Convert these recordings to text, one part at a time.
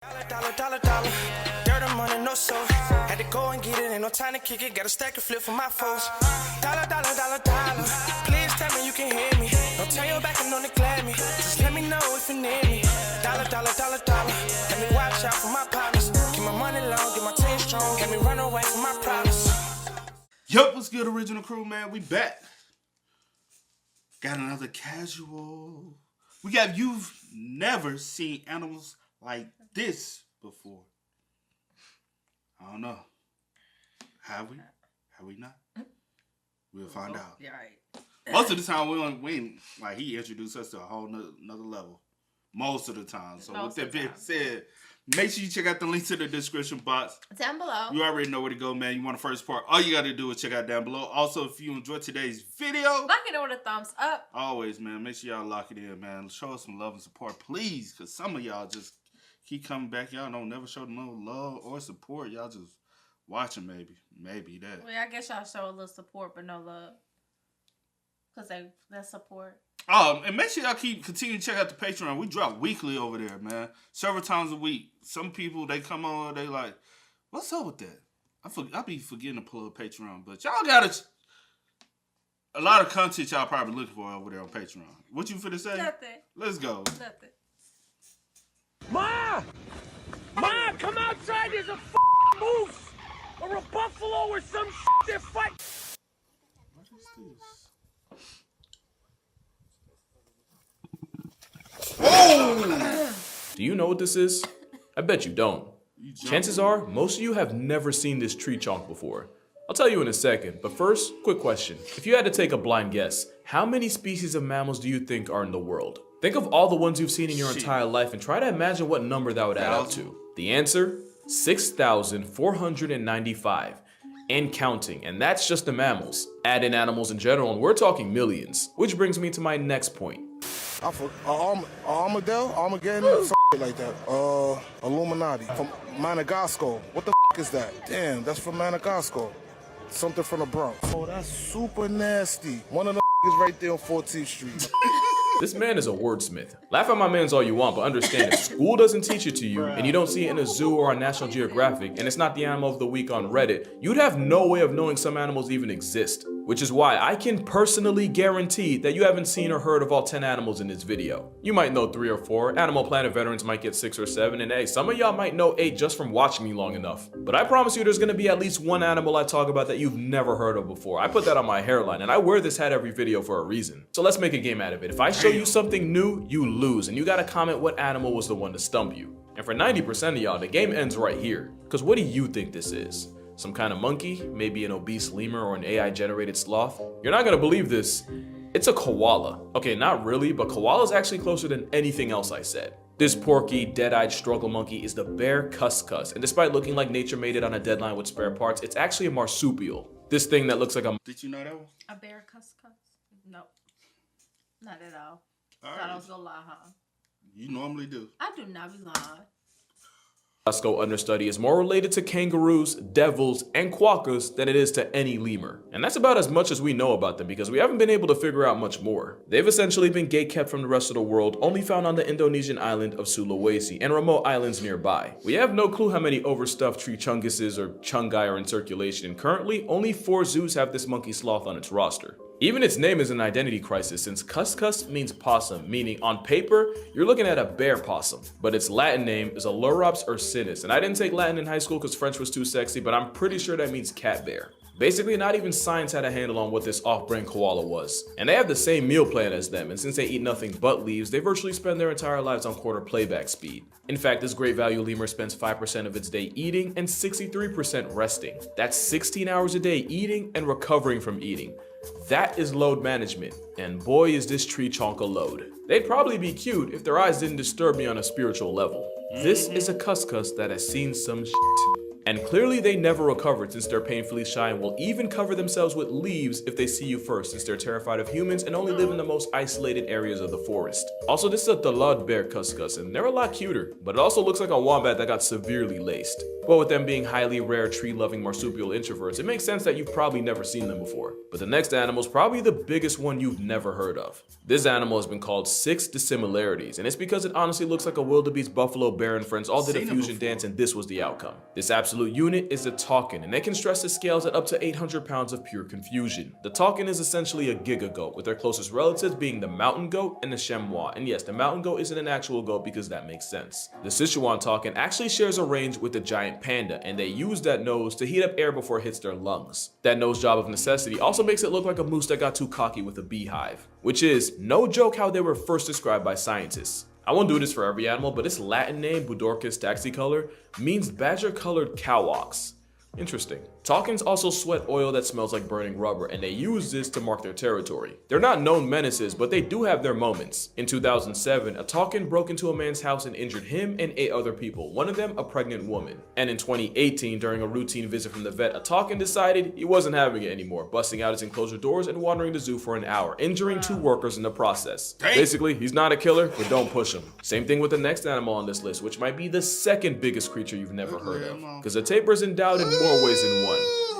Dollar. Dirt and money, no soul. Had to go and get it, ain't no time to kick it. Got a stack and flip for my foes. Dollar. Please tell me you can hear me. Don't turn your back and don't neglect me. Just let me know if you need me. Dollar. Let me watch out for my partners. Keep my money long, get my team strong. Let me run away from my problems. Yup, what's good, original crew, man? We back. Got another casual. We got you've never seen animals like this before. I don't know. Have we? Have we not? We'll find out. Yeah, right. Most of the time, we ain't like he introduced us to a whole nother level. Most of the time. So with that being said, make sure you check out the link to the description box. Down below. You already know where to go, man. You want the first part, all you got to do is check out down below. Also, if you enjoyed today's video, like it with a thumbs up. Always, man. Make sure y'all lock it in, man. Show us some love and support, please. Because some of y'all just keep coming back. Y'all don't never show no love or support. Y'all just watching, maybe. Maybe that. Well, I guess y'all show a little support, but no love. Because that's support. And make sure y'all continue to check out the Patreon. We drop weekly over there, man. Several times a week. Some people, they come on, they like, what's up with that? I be forgetting to pull up Patreon. But y'all got a lot of content y'all probably looking for over there on Patreon. What you finna say? Nothing. Let's go. Nothing. Ma, come outside. There's a f***ing moose or a buffalo or some shit. They're fighting. What is this? Oh! Do you know what this is? I bet you don't. Chances are, most of you have never seen this tree chunk before. I'll tell you in a second, but first, quick question. If you had to take a blind guess, how many species of mammals do you think are in the world? Think of all the ones you've seen in your entire life and try to imagine what number that would add up to. The answer? 6,495. And counting, and that's just the mammals. Add in animals in general, and we're talking millions. Which brings me to my next point. Armageddon, like that. Illuminati from Madagascar. What the is that? Damn, that's from Madagascar. Something from the Bronx. Oh, that's super nasty. One of the is right there on 14th Street. This man is a wordsmith. Laugh at my mans all you want, but understand if school doesn't teach it to you, and you don't see it in a zoo or on National Geographic, and it's not the animal of the week on Reddit, you'd have no way of knowing some animals even exist. Which is why I can personally guarantee that you haven't seen or heard of all 10 animals in this video. You might know 3 or 4, Animal Planet veterans might get 6 or 7, and hey, some of y'all might know 8 just from watching me long enough. But I promise you there's gonna be at least one animal I talk about that you've never heard of before. I put that on my hairline, and I wear this hat every video for a reason. So let's make a game out of it. If I show you something new, you lose, and you gotta comment what animal was the one to stump you. And for 90% of y'all, the game ends right here. Cause what do you think this is? Some kind of monkey, maybe an obese lemur or an AI-generated sloth? You're not gonna believe this. It's a koala. Okay, not really, but koala's actually closer than anything else I said. This porky, dead-eyed struggle monkey is the bear cuscus, and despite looking like nature made it on a deadline with spare parts, it's actually a marsupial. This thing that looks like a— Did you know that one? A bear cuscus? Nope. Not at all. All Thought I right. was gonna lie, huh? You normally do. I do not be lying. Cusco understudy is more related to kangaroos, devils, and quokkas than it is to any lemur. And that's about as much as we know about them because we haven't been able to figure out much more. They've essentially been gatekept from the rest of the world, only found on the Indonesian island of Sulawesi and remote islands nearby. We have no clue how many overstuffed tree chunguses or chungai are in circulation, and currently only 4 zoos have this monkey sloth on its roster. Even its name is an identity crisis since cuscus means possum, meaning on paper, you're looking at a bear possum. But its Latin name is Ailurops ursinus, and I didn't take Latin in high school because French was too sexy, but I'm pretty sure that means cat bear. Basically, not even science had a handle on what this off-brand koala was. And they have the same meal plan as them, and since they eat nothing but leaves, they virtually spend their entire lives on quarter playback speed. In fact, this great value lemur spends 5% of its day eating and 63% resting. That's 16 hours a day eating and recovering from eating. That is load management, and boy is this tree chonk a load. They'd probably be cute if their eyes didn't disturb me on a spiritual level. This is a cuscus that has seen some shit. And clearly they never recovered since they're painfully shy and will even cover themselves with leaves if they see you first, since they're terrified of humans and only live in the most isolated areas of the forest. Also, this is a Thalud bear cuscus, and they're a lot cuter, but it also looks like a wombat that got severely laced. But with them being highly rare tree-loving marsupial introverts, it makes sense that you've probably never seen them before. But the next animal is probably the biggest one you've never heard of. This animal has been called 6 dissimilarities, and it's because it honestly looks like a wildebeest, buffalo, bear, and friends all did a fusion dance, and this was the outcome. This absolute unit is the takin, and they can stress the scales at up to 800 pounds of pure confusion. The takin is essentially a giga goat, with their closest relatives being the mountain goat and the chamois. And yes, the mountain goat isn't an actual goat because that makes sense. The Sichuan takin actually shares a range with the giant panda, and they use that nose to heat up air before it hits their lungs. That nose job of necessity also makes it look like a moose that got too cocky with a beehive, which is no joke how they were first described by scientists. I won't do this for every animal, but its Latin name, Budorcus taxicolor, means badger-colored cow ox. Interesting. Takins also sweat oil that smells like burning rubber, and they use this to mark their territory. They're not known menaces, but they do have their moments. In 2007, a takin broke into a man's house and injured him and 8 other people, one of them a pregnant woman. And in 2018, during a routine visit from the vet, a takin decided he wasn't having it anymore, busting out his enclosure doors and wandering the zoo for an hour, injuring 2 workers in the process. Basically, he's not a killer, but don't push him. Same thing with the next animal on this list, which might be the second biggest creature you've never heard of, because a tapir is endowed in more ways than one.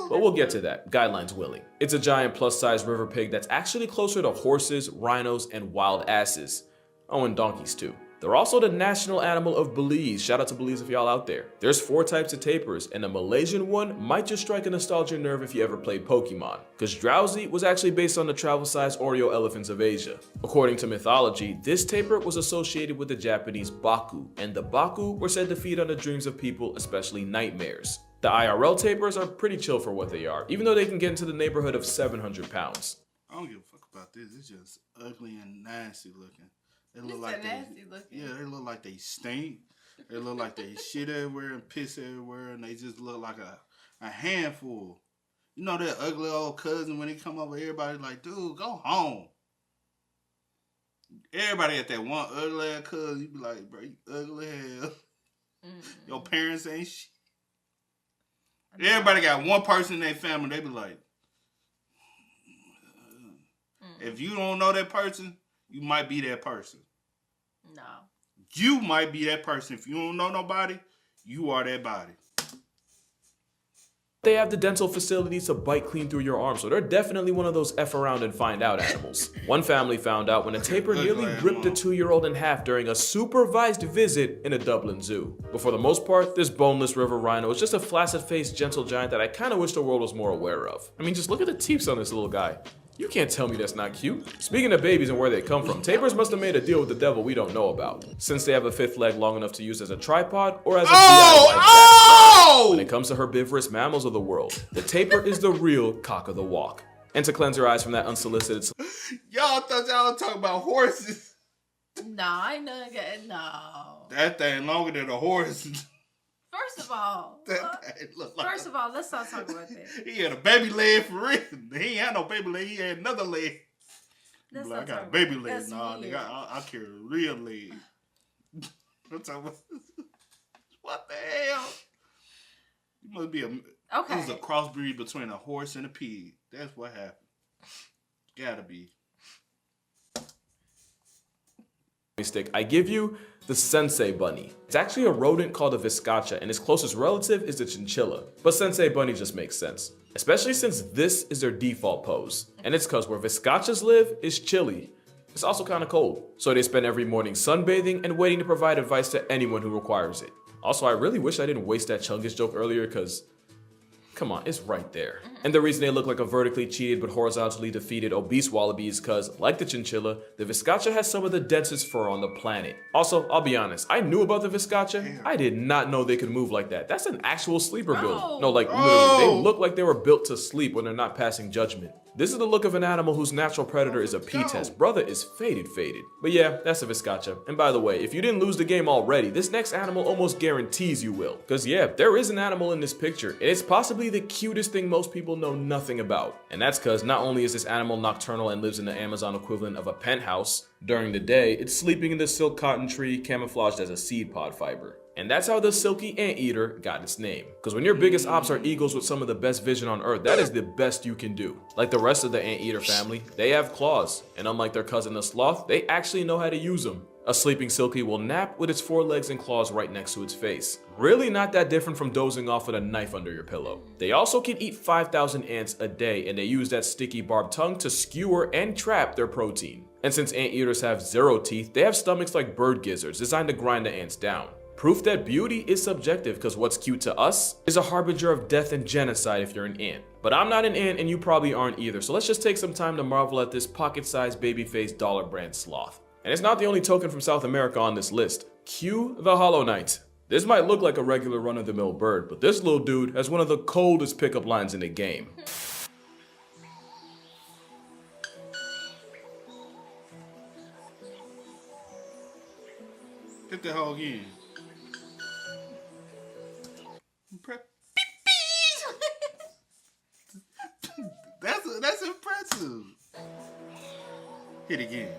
But we'll get to that, guidelines willing. It's a giant plus-size river pig that's actually closer to horses, rhinos, and wild asses. Oh, and donkeys too. They're also the national animal of Belize. Shout out to Belize if y'all out there. There's 4 types of tapirs, and the Malaysian one might just strike a nostalgia nerve if you ever played Pokemon, because Drowsy was actually based on the travel-sized Oreo elephants of Asia. According to mythology, this tapir was associated with the Japanese Baku, and the Baku were said to feed on the dreams of people, especially nightmares. The IRL tapirs are pretty chill for what they are, even though they can get into the neighborhood of 700 pounds. I don't give a fuck about this. It's just ugly and nasty looking. They look It's like nasty looking. Yeah, they look like they stink. They look like they shit everywhere and piss everywhere, and they just look like a handful. You know that ugly old cousin when he come over, everybody like, dude, go home. Everybody at that one ugly ass cousin, you be like, bro, you ugly hell. Your parents ain't shit. Everybody got one person in their family, they be like, if you don't know that person, you might be that person. No. You might be that person. If you don't know nobody, you are that body. They have the dental facilities to bite clean through your arm, so they're definitely one of those F around and find out animals. One family found out when a tapir nearly ripped a 2-year-old in half during a supervised visit in a Dublin zoo. But for the most part, this boneless river rhino is just a flaccid-faced, gentle giant that I kind of wish the world was more aware of. I mean, just look at the teeth on this little guy. You can't tell me that's not cute. Speaking of babies and where they come from, tapirs must have made a deal with the devil we don't know about, since they have a 5th leg long enough to use as a tripod or as a DIY backpack. When it comes to herbivorous mammals of the world, the tapir is the real cock of the walk. And to cleanse your eyes from that unsolicited Y'all thought y'all were talking about horses. No, I ain't none good. No. That thing longer than a horse. First of all, first of all, let's not talk about that. He had a baby leg for real. He ain't had no baby leg. He had another leg. Let's Like, I not got talk a baby about leg. that. Nah, That's nigga, weird. I carry a real leg. I'm talking about, what the hell? You must be Okay. It was a crossbreed between a horse and a pig. That's what happened. Gotta be. stick, I give you the sensei bunny. It's actually a rodent called a viscacha, and its closest relative is the chinchilla. But sensei bunny just makes sense, especially since this is their default pose. And it's cause where viscachas live is chilly. It's also kind of cold, so they spend every morning sunbathing and waiting to provide advice to anyone who requires it. Also, I really wish I didn't waste that Chungus joke earlier, cause come on, it's right there. And the reason they look like a vertically cheated but horizontally defeated obese wallaby is cause, like the chinchilla, the viscacha has some of the densest fur on the planet. Also, I'll be honest, I knew about the viscacha. I did not know they could move like that. That's an actual sleeper build. No, like literally, they look like they were built to sleep when they're not passing judgment. This is the look of an animal whose natural predator is a P-test. Brother is faded. But yeah, that's a viscacha. And by the way, if you didn't lose the game already, this next animal almost guarantees you will. Cause yeah, there is an animal in this picture, and it's possibly the cutest thing most people know nothing about. And that's cause not only is this animal nocturnal and lives in the Amazon equivalent of a penthouse, during the day, it's sleeping in the silk cotton tree camouflaged as a seed pod fiber. And that's how the silky anteater got its name. Because when your biggest ops are eagles with some of the best vision on earth, that is the best you can do. Like the rest of the anteater family, they have claws. And unlike their cousin the sloth, they actually know how to use them. A sleeping silky will nap with its forelegs and claws right next to its face. Really not that different from dozing off with a knife under your pillow. They also can eat 5,000 ants a day, and they use that sticky barbed tongue to skewer and trap their protein. And since anteaters have 0 teeth, they have stomachs like bird gizzards designed to grind the ants down. Proof that beauty is subjective, because what's cute to us is a harbinger of death and genocide if you're an ant. But I'm not an ant and you probably aren't either, so let's just take some time to marvel at this pocket-sized baby-faced dollar brand sloth. And it's not the only token from South America on this list. Cue the Hollow Knight. This might look like a regular run-of-the-mill bird, but this little dude has one of the coldest pickup lines in the game. Get that hoe again. That's impressive. Hit again.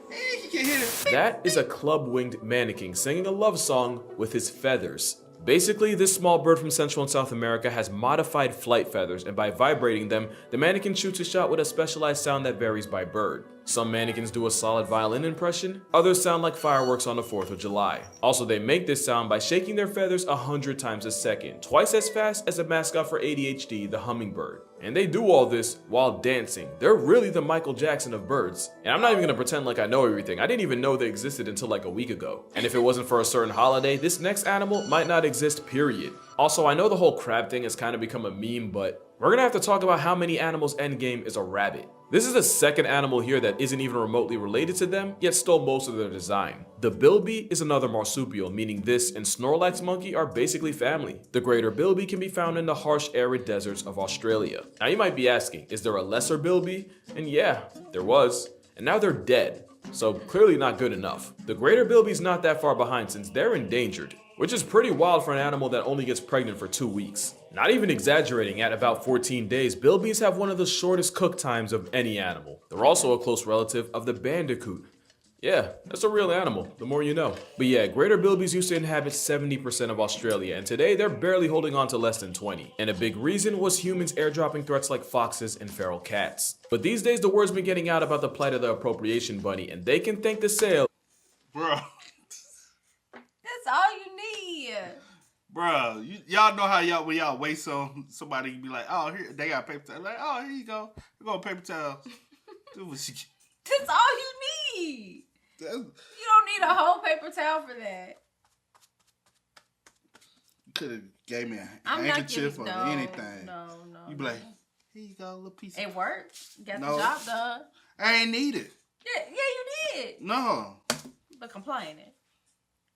You can hit it. That is a club-winged manakin singing a love song with his feathers. Basically, this small bird from Central and South America has modified flight feathers, and by vibrating them, the manakin shoots a shot with a specialized sound that varies by bird. Some manakins do a solid violin impression, others sound like fireworks on the 4th of July. Also, they make this sound by shaking their feathers 100 times a second, twice as fast as a mascot for ADHD, the hummingbird. And they do all this while dancing. They're really the Michael Jackson of birds. And I'm not even gonna pretend like I know everything. I didn't even know they existed until like a week ago. And if it wasn't for a certain holiday, this next animal might not exist, period. Also, I know the whole crab thing has kind of become a meme, but we're gonna have to talk about how many animals' endgame is a rabbit. This is the second animal here that isn't even remotely related to them, yet stole most of their design. The bilby is another marsupial, meaning this and Snorlax monkey are basically family. The greater bilby can be found in the harsh arid deserts of Australia. Now you might be asking, is there a lesser bilby? And yeah, there was. And now they're dead. So clearly not good enough. The greater bilby's not that far behind since they're endangered, which is pretty wild for an animal that only gets pregnant for 2 weeks. Not even exaggerating, at about 14 days, bilbies have one of the shortest cook times of any animal. They're also a close relative of the bandicoot. Yeah, that's a real animal, the more you know. But yeah, greater bilbies used to inhabit 70% of Australia, and today they're barely holding on to less than 20. And a big reason was humans airdropping threats like foxes and feral cats. But these days the word's been getting out about the plight of the appropriation bunny, and they can thank the sale. Bro. That's all you need. Bro, y'all know how when y'all waste somebody be like, oh, here, they got paper towels. Like, oh, here you go. We're going to paper towels. That's all you need. You don't need a whole paper towel for that. You could have gave me a I'm handkerchief or No, anything. no. You be like, here you go, a little piece. It worked. Got No. the job done. I ain't need it. Yeah, you did. No. But complaining.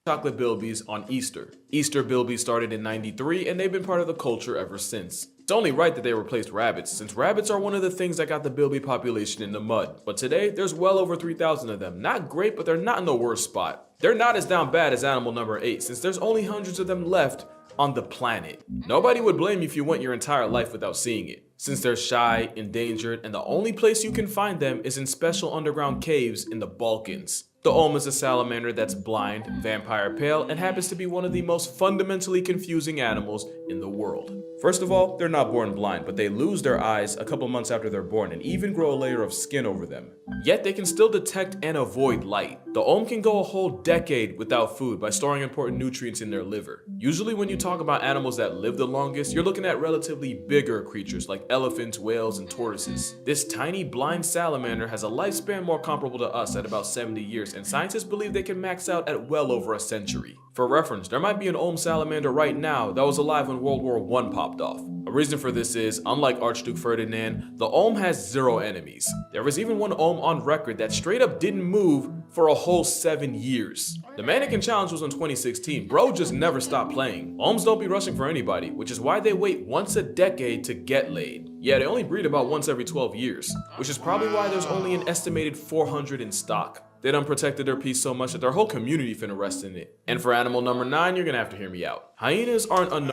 Chocolate bilbies on Easter. Easter bilbies started in '93 and they've been part of the culture ever since. It's only right that they replaced rabbits, since rabbits are one of the things that got the bilby population in the mud. But today, there's well over 3,000 of them. Not great, but they're not in the worst spot. They're not as down bad as animal number 8, since there's only hundreds of them left on the planet. Nobody would blame you if you went your entire life without seeing it, since they're shy, endangered, and the only place you can find them is in special underground caves in the Balkans. The Olm is a salamander that's blind, vampire pale, and happens to be one of the most fundamentally confusing animals in the world. First of all, they're not born blind, but they lose their eyes a couple months after they're born and even grow a layer of skin over them. Yet they can still detect and avoid light. The Olm can go a whole decade without food by storing important nutrients in their liver. Usually when you talk about animals that live the longest, you're looking at relatively bigger creatures like elephants, whales, and tortoises. This tiny blind salamander has a lifespan more comparable to us at about 70 years, and scientists believe they can max out at well over a century. For reference, there might be an Olm salamander right now that was alive when World War I popped off. A reason for this is, unlike Archduke Ferdinand, the Olm has 0 enemies. There was even one Olm on record that straight up didn't move for a whole 7 years. The Manakin Challenge was in 2016. Bro just never stopped playing. Olms don't be rushing for anybody, which is why they wait once a decade to get laid. Yeah, they only breed about once every 12 years, which is probably why there's only an estimated 400 in stock. They done protected their piece so much that their whole community finna rest in it. And for animal number 9, you're gonna have to hear me out. Hyenas aren't unknown.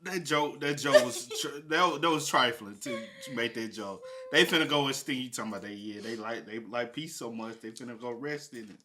That joke was that was trifling to make that joke. They finna go and sting you talking about that. Yeah, they like peace so much they finna go rest in it.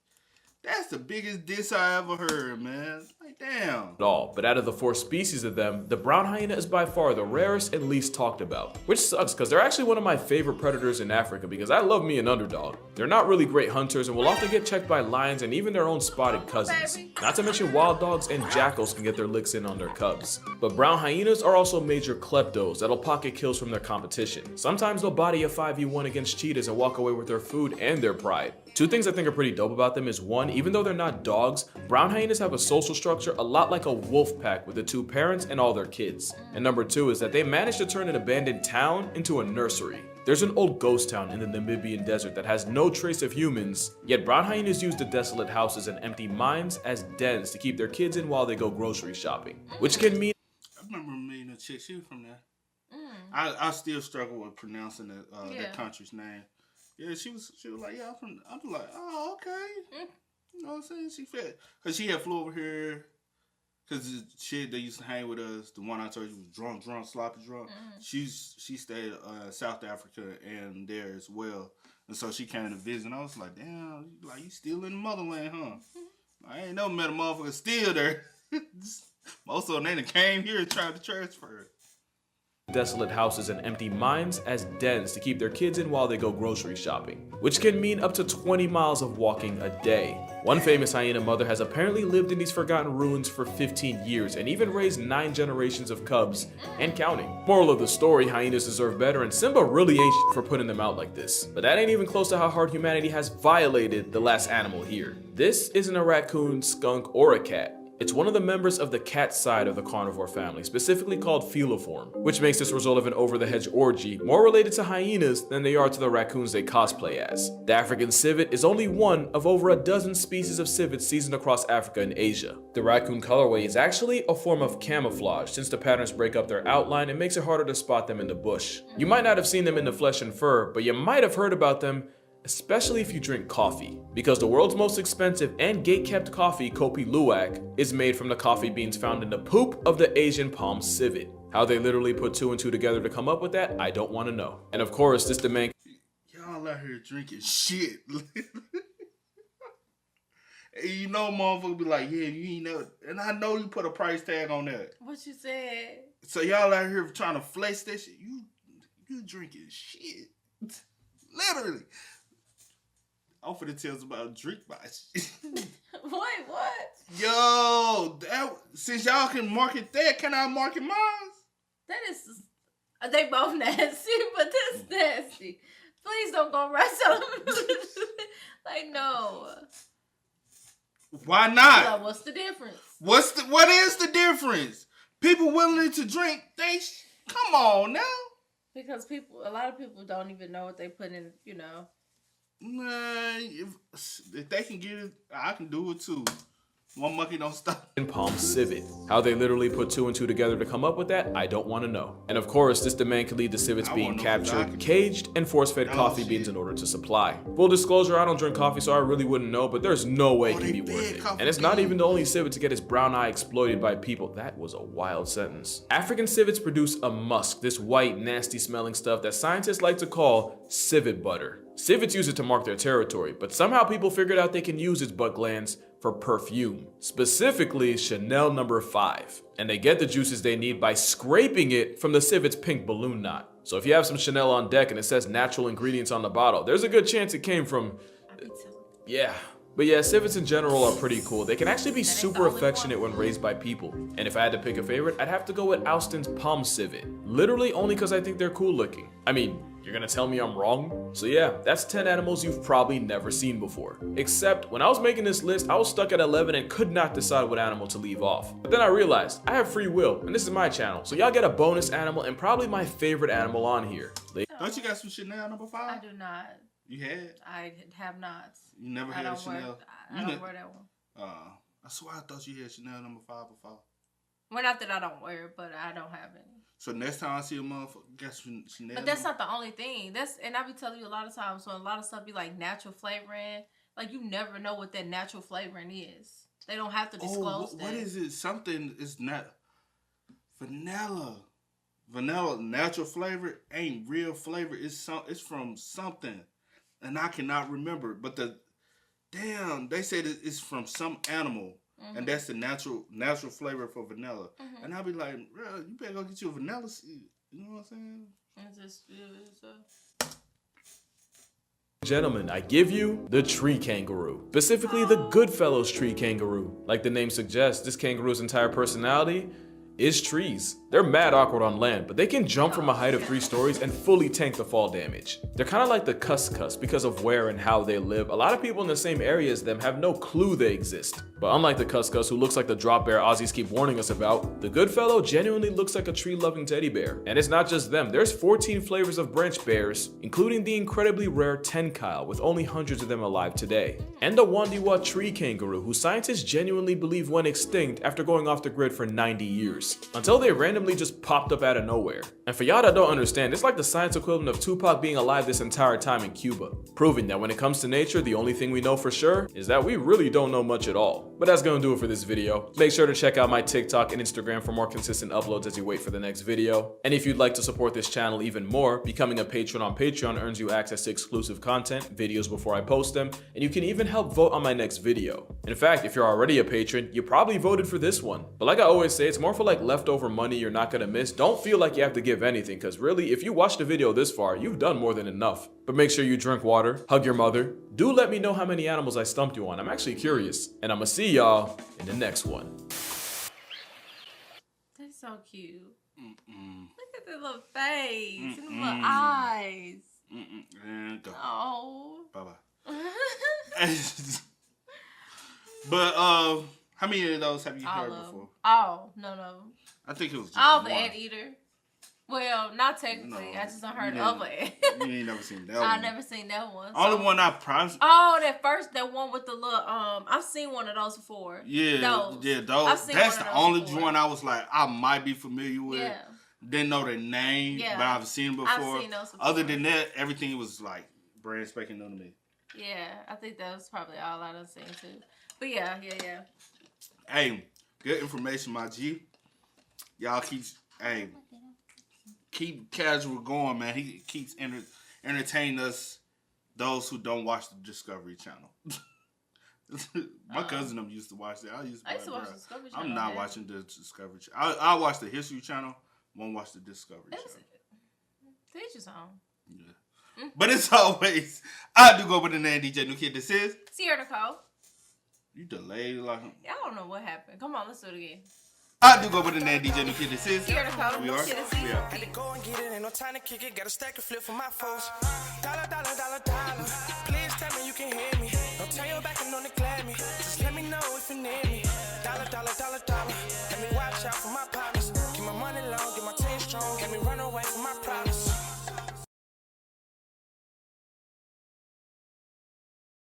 That's the biggest diss I ever heard, man. Like, damn. At all, but out of the 4 species of them, the brown hyena is by far the rarest and least talked about. Which sucks, because they're actually one of my favorite predators in Africa because I love me an underdog. They're not really great hunters and will often get checked by lions and even their own spotted cousins. Not to mention wild dogs and jackals can get their licks in on their cubs. But brown hyenas are also major kleptos that'll pocket kills from their competition. Sometimes they'll body a 5v1 against cheetahs and walk away with their food and their pride. 2 things I think are pretty dope about them is 1, even though they're not dogs, brown hyenas have a social structure a lot like a wolf pack with the 2 parents and all their kids. And number 2 is that they managed to turn an abandoned town into a nursery. There's an old ghost town in the Namibian desert that has no trace of humans, yet brown hyenas use the desolate houses and empty mines as dens to keep their kids in while they go grocery shopping. Which can mean I remember meeting a chick, she was from there. I still struggle with pronouncing that country's name. Yeah, she was like, yeah, I'm like, oh, okay. You know what I'm saying? She fit. Because she had flew over here. Because the chick that used to hang with us, the one I told you was drunk, sloppy drunk. She stayed South Africa and there as well. And so she came to visit. And I was like, damn, like you still in the motherland, huh? I ain't never met a motherfucker still there. Most of them, they done came here and tried to transfer. desolate houses and empty mines as dens to keep their kids in while they go grocery shopping, which can mean up to 20 miles of walking a day. One famous hyena mother has apparently lived in these forgotten ruins for 15 years and even raised 9 generations of cubs and counting. Moral of the story, hyenas deserve better and Simba really ain't shit for putting them out like this. But that ain't even close to how hard humanity has violated the last animal here. This isn't a raccoon, skunk, or a cat. It's one of the members of the cat side of the carnivore family, specifically called feliform, which makes this result of an over-the-hedge orgy more related to hyenas than they are to the raccoons they cosplay as. The African civet is only one of over a dozen species of civets seasoned across Africa and Asia. The raccoon colorway is actually a form of camouflage, since the patterns break up their outline and makes it harder to spot them in the bush. You might not have seen them in the flesh and fur, but you might have heard about them, especially if you drink coffee, because the world's most expensive and gate-kept coffee, Kopi Luwak, is made from the coffee beans found in the poop of the Asian palm civet. How they literally put 2 and 2 together to come up with that, I don't want to know. And of course, this demand. Y'all out here drinking shit. And you know, motherfucker be like, yeah, you ain't know, and I know you put a price tag on that. What you said? So y'all out here trying to flex that shit. You drinking shit, literally. I'm finna tell us about drink my shit. Wait, what? Yo, since y'all can market that, can I market mine? That is, they both nasty, but this nasty. Please don't go around telling me. Like, no. Why not? So what's the difference? What is the difference? People willing to drink, come on now. Because a lot of people don't even know what they put in, you know. Man, if they can get it, I can do it too. One monkey don't stop. Palm civet. How they literally put 2 and 2 together to come up with that, I don't want to know. And of course, this demand could lead to civets being captured, caged, and force-fed coffee beans in order to supply. Full disclosure, I don't drink coffee, so I really wouldn't know, but there's no way it can be worth it. And it's not even the only civet to get his brown eye exploited by people. That was a wild sentence. African civets produce a musk, this white, nasty-smelling stuff that scientists like to call civet butter. Civets use it to mark their territory, but somehow people figured out they can use its butt glands for perfume, specifically Chanel No. 5. And they get the juices they need by scraping it from the civet's pink balloon knot. So if you have some Chanel on deck and it says natural ingredients on the bottle, there's a good chance it came from, yeah. But yeah, civets in general are pretty cool. They can actually be super affectionate when raised by people. And if I had to pick a favorite, I'd have to go with Alston's palm civet. Literally only because I think they're cool looking. I mean, you're gonna tell me I'm wrong? So yeah, that's 10 animals you've probably never seen before. Except when I was making this list, I was stuck at 11 and could not decide what animal to leave off. But then I realized I have free will and this is my channel. So y'all get a bonus animal and probably my favorite animal on here. Don't you got some Chanel No. 5? I do not. You had? I have not. You never had Chanel? I don't wear that one. I swear I thought you had Chanel No. 5 before. Well, not that I don't wear it, but I don't have any. So next time I see a motherfucker, guess Chanel. But that's not the only thing. And I be telling you a lot of times, so a lot of stuff be like natural flavoring. Like you never know what that natural flavoring is. They don't have to disclose that. What is it? Something is not vanilla. Vanilla natural flavor ain't real flavor. It's from something, and I cannot remember. But damn, they said it's from some animal. And that's the natural flavor for vanilla. And I'll be like, bro, you better go get you a vanilla seed. You know what I'm saying? Gentlemen, I give you the tree kangaroo. Specifically the Goodfellows tree kangaroo. Like the name suggests, this kangaroo's entire personality is trees. They're mad awkward on land, but they can jump from a height of 3 stories and fully tank the fall damage. They're kind of like the cuscus because of where and how they live. A lot of people in the same area as them have no clue they exist. But unlike the cuscus, who looks like the drop bear Aussies keep warning us about, the Goodfellow genuinely looks like a tree-loving teddy bear. And it's not just them. There's 14 flavors of branch bears, including the incredibly rare tenkyle, with only hundreds of them alive today. And the Wandiwa tree kangaroo, who scientists genuinely believe went extinct after going off the grid for 90 years. Until they randomly just popped up out of nowhere. And for y'all that don't understand, it's like the science equivalent of Tupac being alive this entire time in Cuba, proving that when it comes to nature, the only thing we know for sure is that we really don't know much at all. But that's gonna do it for this video. Make sure to check out my TikTok and Instagram for more consistent uploads as you wait for the next video. And if you'd like to support this channel even more, becoming a patron on Patreon earns you access to exclusive content, videos before I post them, and you can even help vote on my next video. In fact, if you're already a patron, you probably voted for this one. But like I always say, it's more for like leftover money you're not gonna miss. Don't feel like you have to give anything, because really, if you watched the video this far, you've done more than enough. But make sure you drink water, hug your mother. Do let me know how many animals I stumped you on. I'm actually curious. And I'ma see y'all in the next one. That's so cute. Look at the little face and the little eyes. And go. Oh. Bye-bye. But, how many of those have you heard before? Oh, no. I think it was just All the one. anteater. Well, not technically. No, I just heard of it. You ain't never seen that one. I've never seen that one. Only one I probably... Oh, that one with the little, I've seen one of those before. Yeah, those. That's the only one I was like, I might be familiar with. Yeah. Didn't know the name, but I've seen before. I've seen those before. Other than that, everything was like brand spanking new to me. Yeah, I think that was probably all I done seen too. But yeah. Hey, good information, my G. Y'all keep casual going, man. He keeps entertaining us, those who don't watch the Discovery Channel. My cousin them used to watch that. I used to watch the Discovery Channel. I'm not watching the Discovery Channel. I watch the History Channel. Won't watch the Discovery Channel. Teach your song. Yeah. But it's always, I do go with the name DJ New Kid. This is Sierra Nicole. You delayed like I don't know what happened. Come on, let's do it again. I do go with the name DJ New Kid. This is Sierra Nicole. We are. We are. Had to go and get it, ain't no time to kick it. Got a stack and flip for my foes. Dollar. Please tell me you can hear me. Don't turn your back and don't neglect me. Just let me know if you need me. Dollar. Let me watch out for my partner.